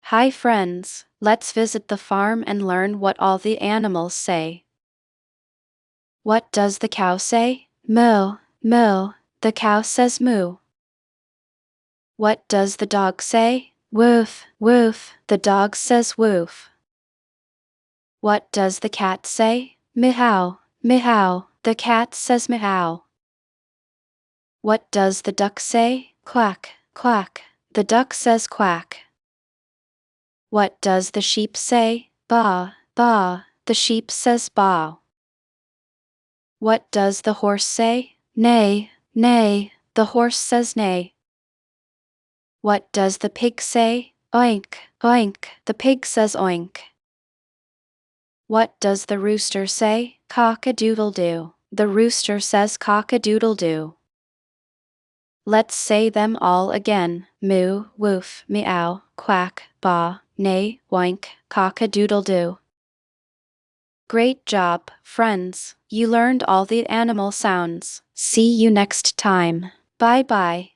Hi friends, let's visit the farm and learn what all the animals say. What does the cow say? Moo, moo. The cow says moo. What does the dog say? Woof, woof. The dog says woof. What does the cat say? Meow, meow. The cat says meow. What does the duck say? Quack, quack. The duck says quack. What does the sheep say? Baa, baa. The sheep says baa. What does the horse say? Neigh, neigh. The horse says neigh. What does the pig say? Oink, oink. The pig says oink. What does the rooster say? Cock-a-doodle-doo. The rooster says cock-a-doodle-doo. Let's say them all again. Moo, woof, meow, quack, baa, neigh, oink, cock-a-doodle-doo. Great job, friends. You learned all the animal sounds. See you next time. Bye-bye.